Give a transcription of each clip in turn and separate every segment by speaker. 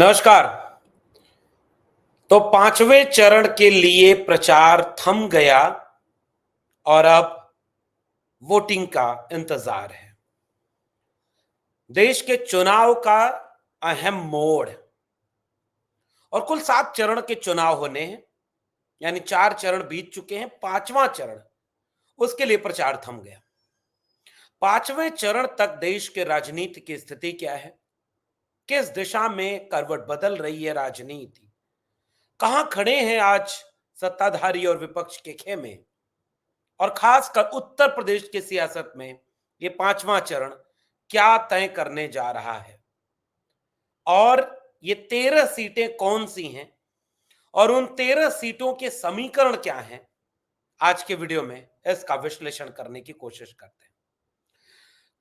Speaker 1: नमस्कार। तो पांचवें चरण के लिए प्रचार थम गया और अब वोटिंग का इंतजार है। देश के चुनाव का अहम मोड़ और कुल 7 चरण के चुनाव होने हैं, यानी 4 चरण बीत चुके हैं। पांचवां चरण, उसके लिए प्रचार थम गया। पांचवें चरण तक देश के राजनीति की स्थिति क्या है, किस दिशा में करवट बदल रही है राजनीति, कहां खड़े हैं आज सत्ताधारी और विपक्ष के खेमे, और खासकर उत्तर प्रदेश की सियासत में ये पांचवां चरण क्या तय करने जा रहा है, और ये 13 सीटें कौन सी हैं और उन 13 सीटों के समीकरण क्या हैं, आज के वीडियो में इसका विश्लेषण करने की कोशिश करते हैं।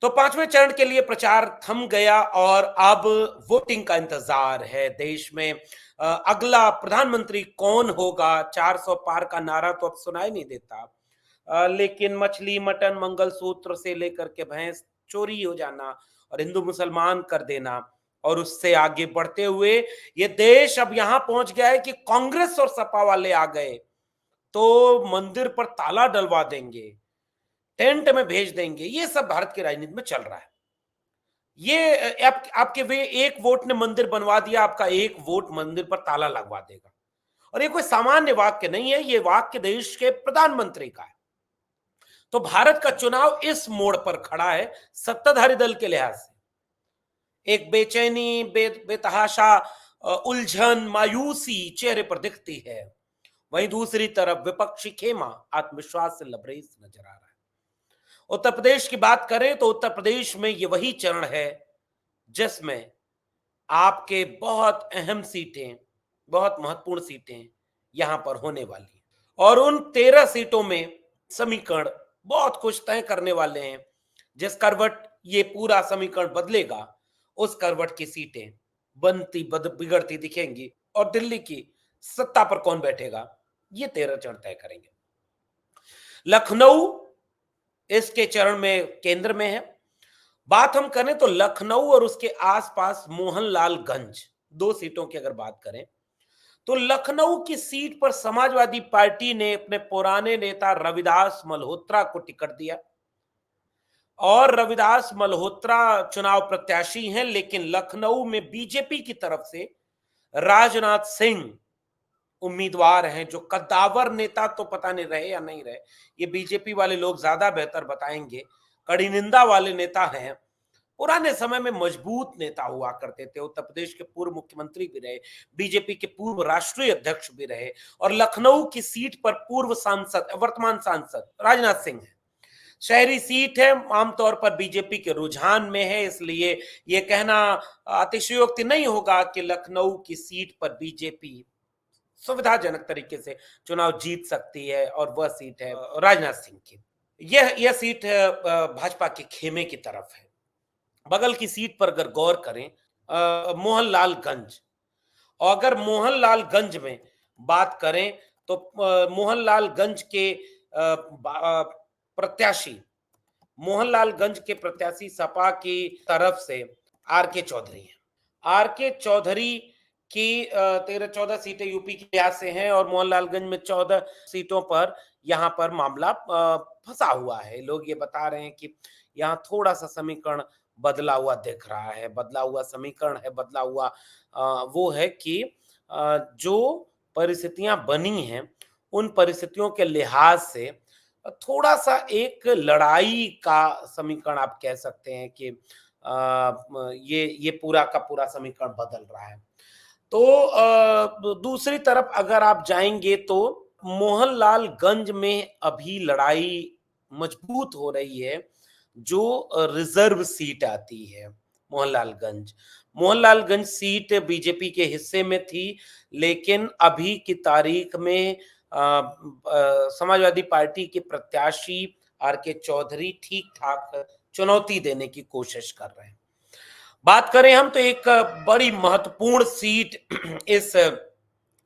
Speaker 1: तो पांचवें चरण के लिए प्रचार थम गया और अब वोटिंग का इंतजार है देश में। अगला प्रधानमंत्री कौन होगा, 400 पार का नारा तो अब सुनाई नहीं देता। लेकिन मछली, मटन, मंगलसूत्र से लेकर के भैंस चोरी हो जाना और हिंदू मुसलमान कर देना, और उससे आगे बढ़ते हुए ये देश अब यहां पहुंच गया है कि कांग्रेस और सपा वाले आ गए तो मंदिर पर ताला डलवा देंगे, टेंट में भेज देंगे। ये सब भारत की राजनीति में चल रहा है। ये आपके वे एक वोट ने मंदिर बनवा दिया, आपका एक वोट मंदिर पर ताला लगवा देगा। और ये कोई सामान्य वाक्य नहीं है, ये वाक्य देश के प्रधानमंत्री का है। तो भारत का चुनाव इस मोड़ पर खड़ा है सत्ताधारी दल के लिहाज से। एक बेचैनी, बेतहाशा, उलझन, मायूसी चेहरे पर दिखती है। वहीं दूसरी तरफ विपक्षी खेमा आत्मविश्वास से लबरेज नजर आ रहा है। उत्तर प्रदेश की बात करें तो उत्तर प्रदेश में ये वही चरण है जिसमें आपके बहुत अहम सीटें, बहुत महत्वपूर्ण सीटें यहां पर होने वाली हैं, और उन 13 सीटों में समीकरण बहुत कुछ तय करने वाले हैं। जिस करवट ये पूरा समीकरण बदलेगा, उस करवट की सीटें बिगड़ती दिखेंगी, और दिल्ली की सत्ता पर कौन बैठेगा, ये 13 चरण तय करेंगे। लखनऊ इसके चरण में केंद्र में है। बात हम करें तो लखनऊ और उसके आसपास मोहनलालगंज, 2 सीटों की अगर बात करें तो लखनऊ की सीट पर समाजवादी पार्टी ने अपने पुराने नेता रविदास मल्होत्रा को टिकट दिया, और रविदास मल्होत्रा चुनाव प्रत्याशी हैं, लेकिन लखनऊ में बीजेपी की तरफ से राजनाथ सिंह उम्मीदवार हैं, जो कद्दावर नेता तो पता नहीं रहे या नहीं रहे, ये बीजेपी वाले लोग ज्यादा बेहतर बताएंगे। कड़ी निंदा वाले नेता हैं, पुराने समय में मजबूत नेता हुआ करते थे, उत्तर प्रदेश के पूर्व मुख्यमंत्री भी रहे, बीजेपी के पूर्व राष्ट्रीय अध्यक्ष भी रहे, और लखनऊ की सीट पर पूर्व सांसद, वर्तमान सांसद राजनाथ सिंह है। शहरी सीट है, आमतौर पर बीजेपी के रुझान में है, इसलिए यह कहना अतिशयोक्ति नहीं होगा कि लखनऊ की सीट पर बीजेपी सुविधाजनक तरीके से चुनाव जीत सकती है, और वह सीट है राजनाथ सिंह की। यह सीट भाजपा के खेमे की तरफ है। बगल की सीट पर अगर गौर करें, मोहनलालगंज, और अगर मोहनलालगंज में बात करें तो मोहनलालगंज के प्रत्याशी, मोहनलालगंज के प्रत्याशी सपा की तरफ से आर के चौधरी हैं। आर के चौधरी की 13-14 सीटें यूपी के लिहाज से हैं, और मोहनलालगंज में 14 सीटों पर यहाँ पर मामला फंसा हुआ है। लोग ये बता रहे हैं कि यहाँ थोड़ा सा समीकरण बदला हुआ दिख रहा है। बदला हुआ समीकरण है, बदला हुआ वो है कि जो परिस्थितियां बनी हैं, उन परिस्थितियों के लिहाज से थोड़ा सा एक लड़ाई का समीकरण आप कह सकते हैं कि ये पूरा का पूरा समीकरण बदल रहा है। तो दूसरी तरफ अगर आप जाएंगे तो मोहनलालगंज में अभी लड़ाई मजबूत हो रही है। जो रिजर्व सीट आती है मोहनलालगंज, मोहनलालगंज सीट बीजेपी के हिस्से में थी, लेकिन अभी की तारीख में समाजवादी पार्टी के प्रत्याशी आर के चौधरी ठीक ठाक चुनौती देने की कोशिश कर रहे हैं। बात करें हम तो एक बड़ी महत्वपूर्ण सीट इस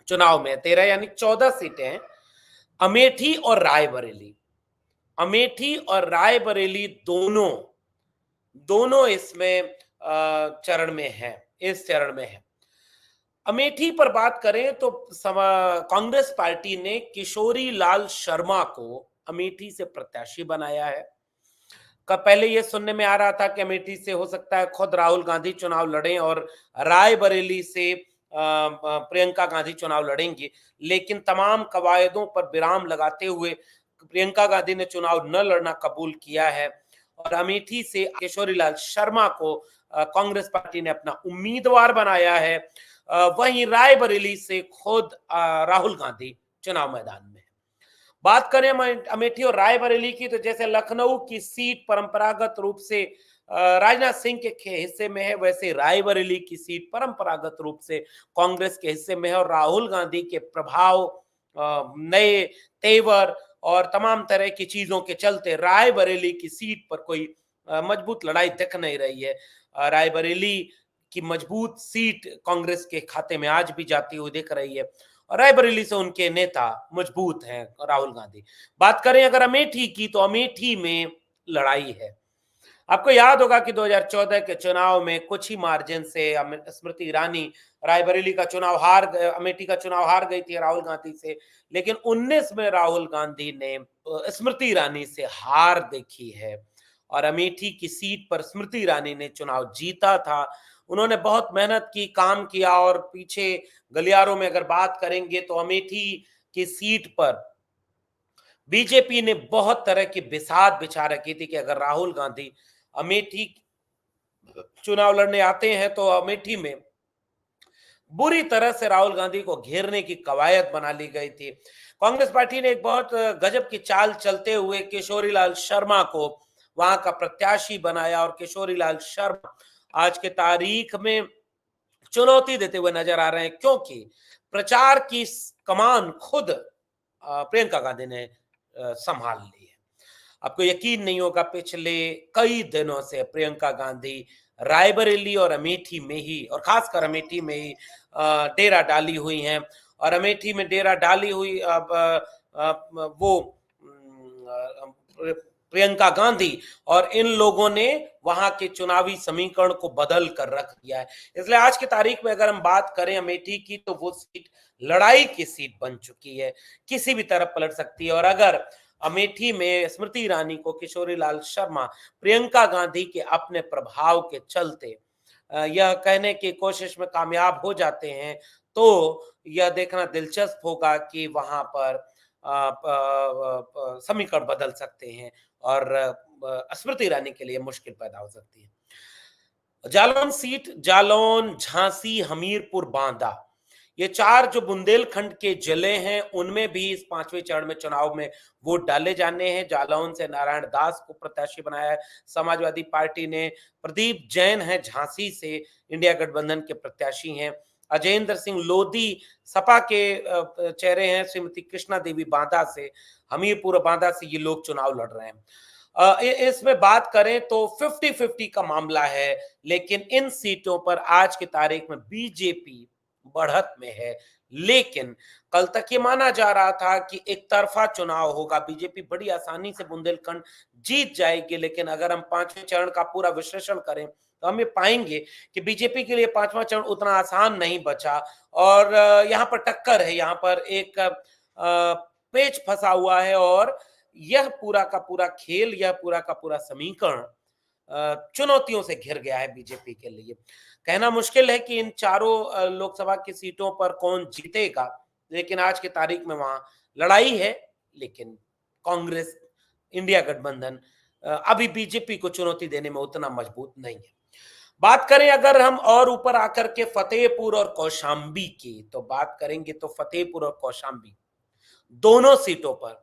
Speaker 1: चुनाव में 13 यानी 14 सीटें हैं, अमेठी और रायबरेली। अमेठी और रायबरेली दोनों दोनों इसमें चरण में है, इस चरण में है। अमेठी पर बात करें तो कांग्रेस पार्टी ने किशोरी लाल शर्मा को अमेठी से प्रत्याशी बनाया है। पहले ये सुनने में आ रहा था कि अमेठी से हो सकता है खुद राहुल गांधी चुनाव लड़ें और रायबरेली से प्रियंका गांधी चुनाव लड़ेंगी, लेकिन तमाम कवायदों पर विराम लगाते हुए प्रियंका गांधी ने चुनाव न लड़ना कबूल किया है और अमेठी से किशोरी लाल शर्मा को कांग्रेस पार्टी ने अपना उम्मीदवार बनाया है। वहीं रायबरेली से खुद राहुल गांधी चुनाव मैदान में। बात करें अमेठी और रायबरेली की, तो जैसे लखनऊ की सीट परंपरागत रूप से राजनाथ सिंह के हिस्से में है, वैसे रायबरेली की सीट परंपरागत रूप से कांग्रेस के हिस्से में है और राहुल गांधी के प्रभाव, नए तेवर और तमाम तरह की चीजों के चलते रायबरेली की सीट पर कोई मजबूत लड़ाई दिख नहीं रही है। रायबरेली की मजबूत सीट कांग्रेस के खाते में आज भी जाती हुई दिख रही है और रायबरेली से उनके नेता मजबूत हैं, राहुल गांधी। बात करें अगर अमेठी की, तो अमेठी में लड़ाई है। आपको याद होगा कि 2014 के चुनाव में कुछ ही मार्जिन से स्मृति ईरानी रायबरेली का चुनाव अमेठी का चुनाव हार गई थी राहुल गांधी से, लेकिन 19 में राहुल गांधी ने स्मृति ईरानी से हार देखी है और अमेठी की सीट पर स्मृति ईरानी ने चुनाव जीता था। उन्होंने बहुत मेहनत की, काम किया और पीछे गलियारों में अगर बात करेंगे तो अमेठी की सीट पर बीजेपी ने बहुत तरह की बिसात बिछा रखी थी कि अगर राहुल गांधी अमेठी चुनाव लड़ने आते हैं तो अमेठी में बुरी तरह से राहुल गांधी को घेरने की कवायद बना ली गई थी। कांग्रेस पार्टी ने एक बहुत गजब की चाल चलते हुए किशोरी लाल शर्मा को वहां का प्रत्याशी बनाया और किशोरी लाल शर्मा आज के तारीख में चुनौती देते हुए नजर आ रहे हैं, क्योंकि प्रचार की कमान खुद प्रियंका गांधी ने संभाल ली है। आपको यकीन नहीं होगा, पिछले कई दिनों से प्रियंका गांधी रायबरेली और अमेठी में ही, और खासकर अमेठी में ही डेरा डाली हुई हैं और अमेठी में डेरा डाली हुई अब वो प्रियंका गांधी और इन लोगों ने वहां के चुनावी समीकरण को बदल कर रख दिया है। इसलिए आज की तारीख में अगर हम बात करें अमेठी की, तो वो सीट लड़ाई की सीट बन चुकी है, किसी भी तरफ पलट सकती है। और अगर अमेठी में स्मृति ईरानी को किशोरी लाल शर्मा प्रियंका गांधी के अपने प्रभाव के चलते यह कहने की कोशिश में कामयाब हो जाते हैं, तो यह देखना दिलचस्प होगा कि वहां पर समीकरण बदल सकते हैं और स्मृति ईरानी के लिए मुश्किल पैदा हो सकती है। जालौन सीट, जालौन, झांसी, हमीरपुर, बांदा, ये चार जो बुंदेलखंड के जिले हैं, उनमें भी इस 5वें चरण में चुनाव में वोट डाले जाने हैं। जालौन से नारायण दास को प्रत्याशी बनाया है समाजवादी पार्टी ने। प्रदीप जैन है झांसी से, इंडिया गठबंधन के प्रत्याशी हैं। अजयेंद्र सिंह लोधी सपा के चेहरे हैं। श्रीमती कृष्णा देवी बांदा से, हमीरपुर बांदा से ये लोग चुनाव लड़ रहे हैं। इसमें बात करें तो 50-50 का मामला है, लेकिन इन सीटों पर आज की तारीख में बीजेपी बढ़त में है। लेकिन कल तक ये माना जा रहा था कि एक तरफा चुनाव होगा, बीजेपी बड़ी आसानी से बुंदेलखंड जीत जाएगी, लेकिन अगर हम 5वें चरण का पूरा विश्लेषण करें तो हम ये पाएंगे कि बीजेपी के लिए 5वां चरण उतना आसान नहीं बचा और यहाँ पर टक्कर है, यहाँ पर एक पेच फंसा हुआ है और यह पूरा का पूरा खेल, यह पूरा का पूरा समीकरण चुनौतियों से घिर गया है बीजेपी के लिए। कहना मुश्किल है कि इन चारों लोकसभा की सीटों पर कौन जीतेगा, लेकिन आज की तारीख में वहां लड़ाई है, लेकिन कांग्रेस, इंडिया गठबंधन अभी बीजेपी को चुनौती देने में उतना मजबूत नहीं है। बात करें अगर हम और ऊपर आकर के फतेहपुर और कौशाम्बी की, तो बात करेंगे तो फतेहपुर और कौशाम्बी दोनों सीटों पर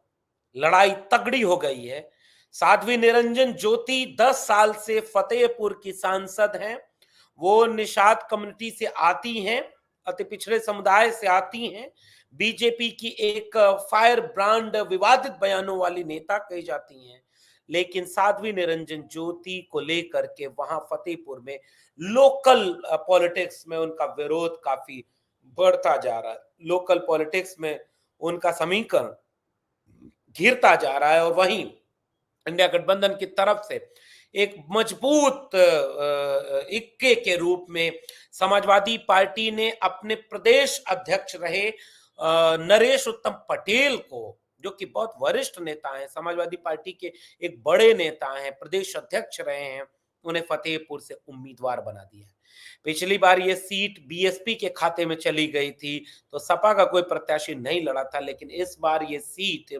Speaker 1: लड़ाई तगड़ी हो गई है। साध्वी निरंजन ज्योति 10 साल से फतेहपुर की सांसद हैं। वो निषाद कम्युनिटी से आती हैं, अति पिछड़े समुदाय से आती हैं। बीजेपी की एक फायर ब्रांड विवादित बयानों वाली नेता कही जाती हैं, लेकिन साध्वी निरंजन ज्योति को लेकर के वहां फतेहपुर में लोकल पॉलिटिक्स में उनका विरोध काफी बढ़ता जा रहा है। लोकल पॉलिटिक्स में उनका समीकरण घिरता जा रहा है और वहीं इंडिया गठबंधन की तरफ से एक मजबूत इक्के के रूप में समाजवादी पार्टी ने अपने प्रदेश अध्यक्ष रहे नरेश उत्तम पटेल को, जो कि बहुत वरिष्ठ नेता हैं, समाजवादी पार्टी के एक बड़े नेता हैं, प्रदेश अध्यक्ष रहे हैं, उन्हें फतेहपुर से उम्मीदवार बना दिया है। पिछली बार ये सीट बीएसपी के खाते में चली गई थी, तो सपा का कोई प्रत्याशी नहीं लड़ा था, लेकिन इस बार ये सीट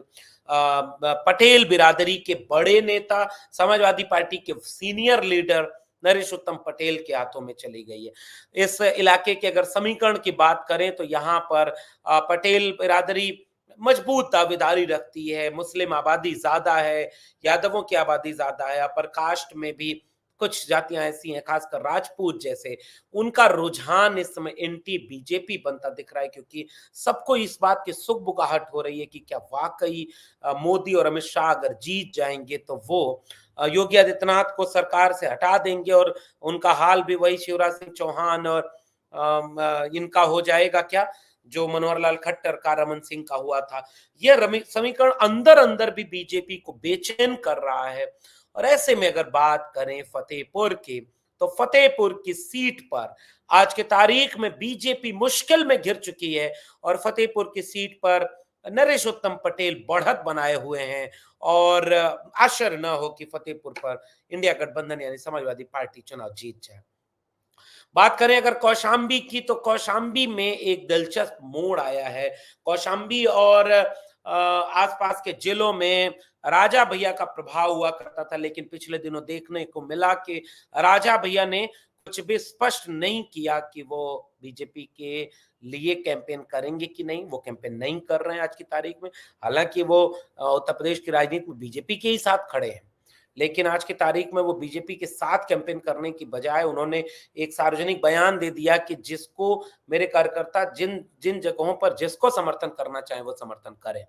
Speaker 1: पटेल बिरादरी के बड़े नेता, समाजवादी पार्टी के सीनियर लीडर नरेश उत्तम पटेल के हाथों में चली गई है। इस इलाके के अगर समीकरण की बात करें तो यहाँ पर पटेल बिरादरी मजबूत दावेदारी रखती है, मुस्लिम आबादी ज्यादा है, यादवों की आबादी ज्यादा है, अपर कास्ट में भी कुछ जातियां ऐसी हैं, खासकर राजपूत जैसे, उनका रुझान इस समय एंटी बीजेपी बनता दिख रहा है, क्योंकि सबको इस बात की सुगबुगाहट हो रही है कि क्या वाकई मोदी और अमित शाह अगर जीत जाएंगे तो वो योगी आदित्यनाथ को सरकार से हटा देंगे और उनका हाल भी वही शिवराज सिंह चौहान और इनका हो जाएगा क्या, जो मनोहर लाल खट्टर का रमन सिंह का हुआ था। यह समीकरण अंदर अंदर भी बीजेपी को बेचैन कर रहा है। और ऐसे में अगर बात करें फतेहपुर की, तो फतेहपुर की सीट पर आज के तारीख में बीजेपी मुश्किल में घिर चुकी है और फतेहपुर की सीट पर नरेश उत्तम पटेल बढ़त बनाए हुए हैं और आश्चर्य न हो कि फतेहपुर पर इंडिया गठबंधन यानी समाजवादी पार्टी चुनाव जीत जाए। बात करें अगर कौशाम्बी की, तो कौशाम्बी में एक दिलचस्प मोड़ आया है। कौशाम्बी और आसपास के जिलों में राजा भैया का प्रभाव हुआ करता था, लेकिन पिछले दिनों देखने को मिला कि राजा भैया ने कुछ भी स्पष्ट नहीं किया कि वो बीजेपी के लिए कैंपेन करेंगे कि नहीं। वो कैंपेन नहीं कर रहे हैं आज की तारीख में, हालांकि वो उत्तर प्रदेश की राजनीति में बीजेपी के ही साथ खड़े हैं, लेकिन आज की तारीख में वो बीजेपी के साथ कैंपेन करने की बजाय उन्होंने एक सार्वजनिक बयान दे दिया कि जिसको मेरे कार्यकर्ता जिन जिन जगहों पर जिसको समर्थन करना चाहे वो समर्थन करें।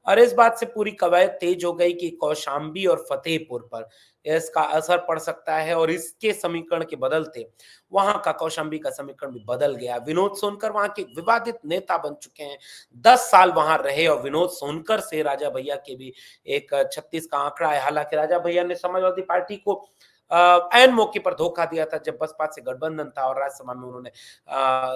Speaker 1: और इस बात से पूरी कवायद तेज हो गई कि कौशाम्बी और फतेहपुर पर इसका असर पड़ सकता है और इसके समीकरण के बदलते वहां का कौशाम्बी का समीकरण भी बदल गया। विनोद सोनकर वहां के विवादित नेता बन चुके हैं, 10 साल वहां रहे और विनोद सोनकर से राजा भैया के भी एक 36 का आंकड़ा है। हालांकि राजा भैया ने समाजवादी पार्टी को ऐन मौके पर धोखा दिया था जब बसपा से गठबंधन था और राज्यसभा में उन्होंने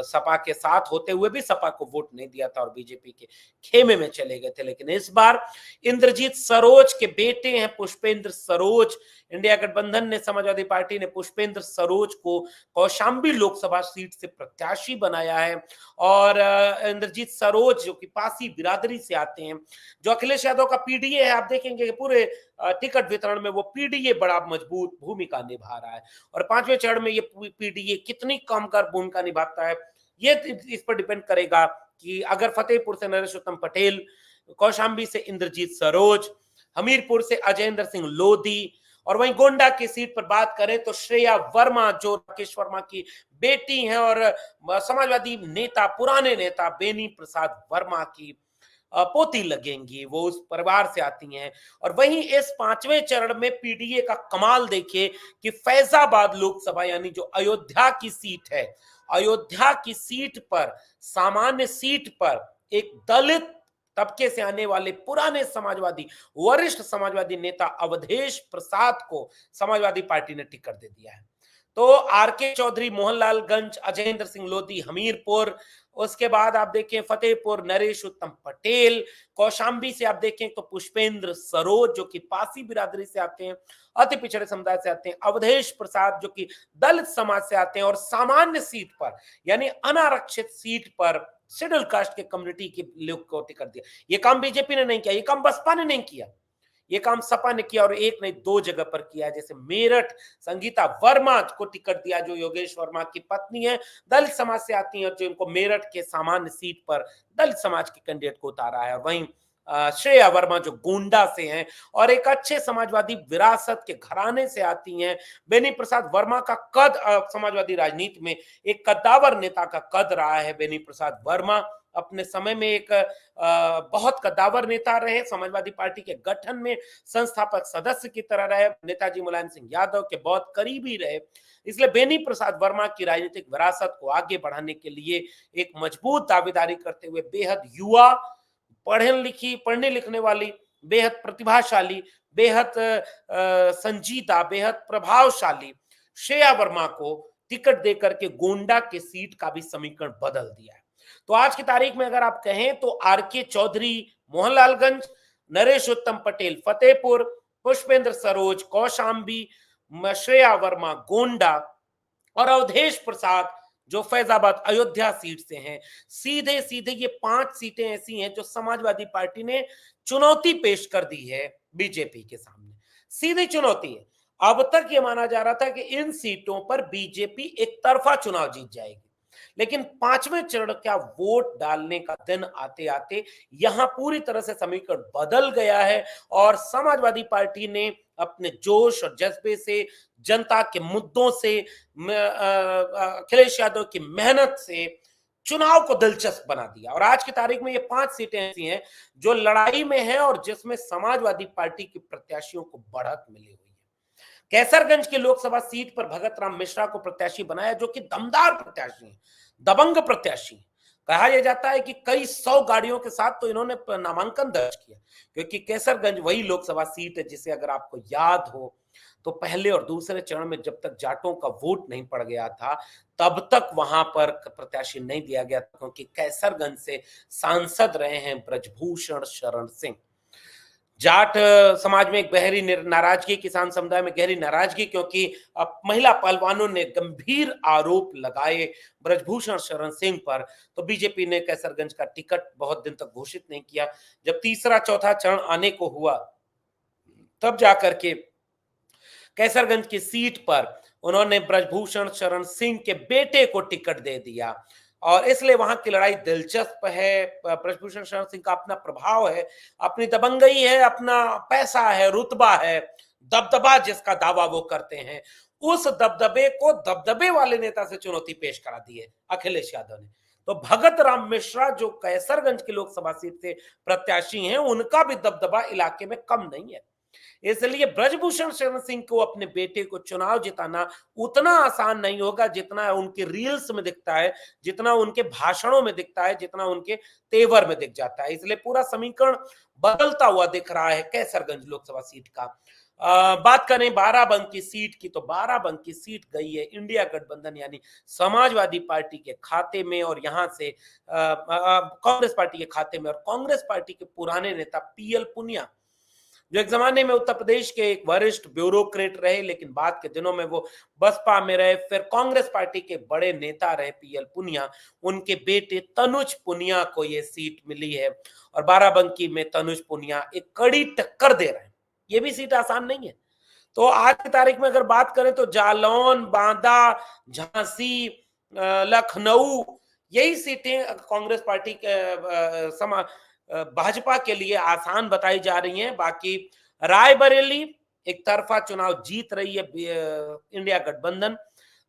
Speaker 1: सपा के साथ होते हुए भी सपा को वोट नहीं दिया था और बीजेपी के खेमे में चले गए थे। लेकिन इस बार इंद्रजीत सरोज के बेटे हैं पुष्पेंद्र सरोज, इंडिया गठबंधन ने, समाजवादी पार्टी ने पुष्पेंद्र सरोज को कौशाम्बी लोकसभा सीट से प्रत्याशी बनाया है। और इंद्रजीत सरोज जो कि पासी बिरादरी से आते हैं, जो अखिलेश यादव का पीडीए है, आप देखेंगे कि पूरे टिकट वितरण में वो पीडीए बड़ा मजबूत भूमिका निभा रहा है और 5वें चरण में ये पीडीए कितनी कमकर भूमिका निभाता है ये इस पर डिपेंड करेगा कि अगर फतेहपुर से नरेश उत्तम पटेल, कौशाम्बी से इंद्रजीत सरोज, हमीरपुर से अजयेंद्र सिंह लोधी और वहीं गोंडा की सीट पर बात करें तो श्रेया वर्मा जो राकेश वर्मा की बेटी हैं और समाजवादी नेता, पुराने नेता बेनी प्रसाद वर्मा की पोती लगेंगी, वो उस परिवार से आती हैं। और वहीं इस 5वें चरण में पीडीए का कमाल देखिए कि फैजाबाद लोकसभा यानी जो अयोध्या की सीट है, अयोध्या की सीट पर, सामान्य सीट पर एक दलित तबके से आने वाले पुराने समाजवादी, वरिष्ठ समाजवादी नेता अवधेश प्रसाद को समाजवादी पार्टी ने टिकट दे दिया है। तो आरके चौधरी मोहनलालगंज, अजयेंद्र सिंह लोधी हमीरपुर, उसके बाद आप देखें फतेहपुर नरेश उत्तम पटेल, कौशाम्बी से आप देखें तो पुष्पेंद्र सरोज जो कि पासी बिरादरी से आते हैं, अति पिछड़े समुदाय से आते हैं, अवधेश प्रसाद जो कि दलित समाज से आते हैं और सामान्य सीट पर यानी अनारक्षित सीट पर शेड्यूल कास्ट के कम्युनिटी के लोग को टिकट दिया। ये काम बीजेपी ने नहीं किया, ये काम बसपा ने नहीं किया, ये काम सपा ने किया और एक नहीं 2 जगह पर किया। जैसे मेरठ संगीता वर्मा को टिकट दिया जो योगेश वर्मा की पत्नी है, दलित समाज से आती हैं, जो इनको मेरठ के सामान्य सीट पर दलित समाज के कैंडिडेट को उतारा है। वहीं श्रेया वर्मा जो गोंडा से हैं और एक अच्छे समाजवादी विरासत के घराने से आती हैं। बेनी प्रसाद वर्मा का कद समाजवादी राजनीति में एक कद्दावर नेता का कद रहा है। बेनी प्रसाद वर्मा अपने समय में एक बहुत कद्दावर नेता रहे, समाजवादी पार्टी के गठन में संस्थापक सदस्य की तरह रहे, नेताजी मुलायम सिंह यादव के बहुत करीबी रहे। इसलिए बेनी प्रसाद वर्मा की राजनीतिक विरासत को आगे बढ़ाने के लिए एक मजबूत दावेदारी करते हुए बेहद युवा, पढ़ने लिखने वाली, बेहद प्रतिभाशाली, बेहद संजीदा, बेहद प्रभावशाली श्रेया वर्मा को टिकट देकर के गोंडा के सीट का भी समीकरण बदल दिया है। तो आज की तारीख में अगर आप कहें तो आरके चौधरी मोहनलालगंज, नरेश उत्तम पटेल फतेहपुर, पुष्पेंद्र सरोज कौशाम्बी, श्रेया वर्मा गोंडा और अवधेश प्रसाद जो फैजाबाद अयोध्या सीट से हैं। सीधे सीधे ये 5 सीटें ऐसी हैं जो समाजवादी पार्टी ने चुनौती पेश कर दी है बीजेपी के सामने। सीधी चुनौती है। अब तक ये माना जा रहा था कि इन सीटों पर बीजेपी एक तरफा चुनाव जीत जाएगी, लेकिन 5वें चरण का वोट डालने का दिन आते आते यहां पूरी तरह से समीकरण बदल गया है और समाजवादी पार्टी ने अपने जोश और जज्बे से, जनता के मुद्दों से, अखिलेश यादव की मेहनत से चुनाव को दिलचस्प बना दिया। और आज की तारीख में ये 5 सीटें ऐसी हैं जो लड़ाई में हैं और जिसमें समाजवादी पार्टी के प्रत्याशियों को बढ़त मिली हुई है। कैसरगंज की लोकसभा सीट पर भगत राम मिश्रा को प्रत्याशी बनाया जो कि दमदार प्रत्याशी हैं, दबंग प्रत्याशी। कहा यह जाता है कि कई 100 गाड़ियों के साथ तो इन्होंने नामांकन दर्ज किया, क्योंकि कैसरगंज वही लोकसभा सीट है जिसे अगर आपको याद हो तो पहले और दूसरे चरण में जब तक जाटों का वोट नहीं पड़ गया था तब तक वहां पर प्रत्याशी नहीं दिया गया था, क्योंकि कैसरगंज से सांसद रहे हैं ब्रजभूषण शरण सिंह। जाट समाज में एक गहरी नाराजगी, किसान समुदाय में गहरी नाराजगी, क्योंकि अब महिला पहलवानों ने गंभीर आरोप लगाए ब्रजभूषण शरण सिंह पर, तो बीजेपी ने कैसरगंज का टिकट बहुत दिन तक घोषित नहीं किया। जब तीसरा चौथा चरण आने को हुआ तब जाकर के कैसरगंज की सीट पर उन्होंने ब्रजभूषण शरण सिंह के बेटे को टिकट दे दिया और इसलिए वहां की लड़ाई दिलचस्प है। ब्रजभूषण शरण सिंह का अपना प्रभाव है, अपनी दबंगई है, अपना पैसा है, रुतबा है, दबदबा जिसका दावा वो करते हैं, उस दबदबे को दबदबे वाले नेता से चुनौती पेश करा दी है अखिलेश यादव ने। तो भगत राम मिश्रा जो कैसरगंज की लोकसभा सीट से प्रत्याशी हैं, उनका भी दबदबा इलाके में कम नहीं है। इसलिए ब्रजभूषण शरण सिंह को अपने बेटे को चुनाव जिताना उतना आसान नहीं होगा जितना उनके रील्स में दिखता है, जितना उनके भाषणों में दिखता है, जितना उनके तेवर में दिख जाता है। इसलिए पूरा समीकरण बदलता हुआ दिख रहा है कैसरगंज लोकसभा सीट का। बात करें बाराबंकी सीट की, तो बाराबंकी सीट गई है इंडिया गठबंधन यानी समाजवादी पार्टी के खाते में और यहां से कांग्रेस पार्टी के खाते में। और कांग्रेस पार्टी के पुराने नेता पीएल पुनिया, जो एक जमाने में उत्तर प्रदेश के एक वरिष्ठ ब्यूरोक्रेट रहे, लेकिन बाद के दिनों में वो बसपा में रहे, फिर कांग्रेस पार्टी के बड़े नेता रहे पीएल पुनिया, उनके बेटे तनुज पुनिया को ये सीट मिली है और बाराबंकी में तनुज पुनिया एक कड़ी टक्कर दे रहे हैं। ये भी सीट आसान नहीं है। तो आज की तारीख में अगर बात करें तो जालौन, बांदा, झांसी, लखनऊ, यही सीटें कांग्रेस पार्टी के भाजपा के लिए आसान बताई जा रही हैं। बाकी रायबरेली एक तरफा चुनाव जीत रही है इंडिया गठबंधन।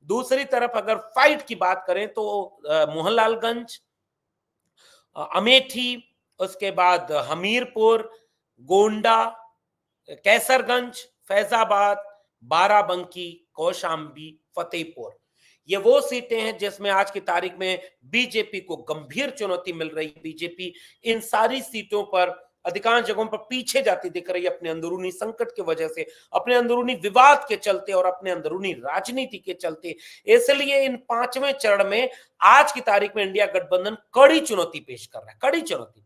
Speaker 1: दूसरी तरफ अगर फाइट की बात करें तो मोहनलालगंज, अमेठी, उसके बाद हमीरपुर, गोंडा, कैसरगंज, फैजाबाद, बाराबंकी, कौशाम्बी, फतेहपुर, ये वो सीटें हैं जिसमें आज की तारीख में बीजेपी को गंभीर चुनौती मिल रही है। बीजेपी इन सारी सीटों पर अधिकांश जगहों पर पीछे जाती दिख रही है अपने अंदरूनी संकट की वजह से, अपने अंदरूनी विवाद के चलते और अपने अंदरूनी राजनीति के चलते। इसलिए इन 5वें चरण में आज की तारीख में इंडिया गठबंधन कड़ी चुनौती पेश कर रहा है, कड़ी चुनौती।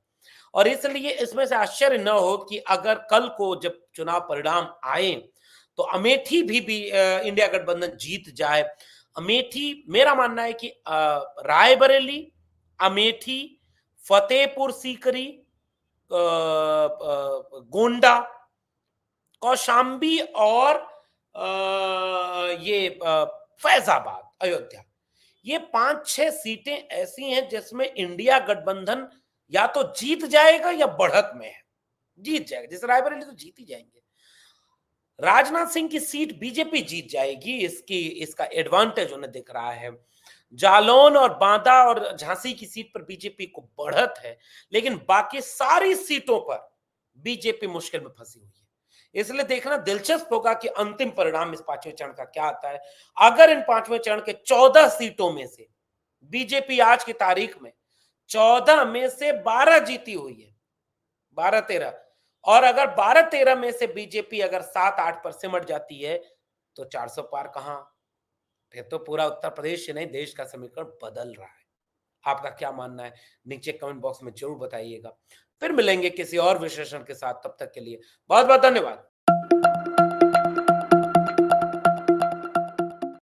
Speaker 1: और इसलिए इसमें से आश्चर्य न हो कि अगर कल को जब चुनाव परिणाम आए तो अमेठी भी इंडिया गठबंधन जीत जाए। अमेठी, मेरा मानना है कि रायबरेली, अमेठी, फतेहपुर सीकरी, गोंडा, कौशाम्बी और ये फैजाबाद, अयोध्या, ये 5-6 सीटें ऐसी हैं जिसमें इंडिया गठबंधन या तो जीत जाएगा या बढ़त में है, जीत जाएगा। जैसे रायबरेली तो जीत ही जाएंगे। राजनाथ सिंह की सीट बीजेपी जीत जाएगी, इसका एडवांटेज उन्हें दिख रहा है। जालौन और बांदा और झांसी की सीट पर बीजेपी को बढ़त है, लेकिन बाकी सारी सीटों पर बीजेपी मुश्किल में फंसी हुई है। इसलिए देखना दिलचस्प होगा कि अंतिम परिणाम इस 5वें चरण का क्या आता है। अगर इन 5वें चरण के 14 सीटों में से बीजेपी आज की तारीख में 14 में से 12 जीती हुई है, 12-13, और अगर 12-13 में से बीजेपी अगर 7-8 पर सिमट जाती है, तो 400 पार कहां? फिर तो पूरा उत्तर प्रदेश ही नहीं, देश का समीकरण बदल रहा है। आपका क्या मानना है? नीचे कमेंट बॉक्स में जरूर बताइएगा। फिर मिलेंगे किसी और विश्लेषण के साथ, तब तक के लिए बहुत बहुत धन्यवाद।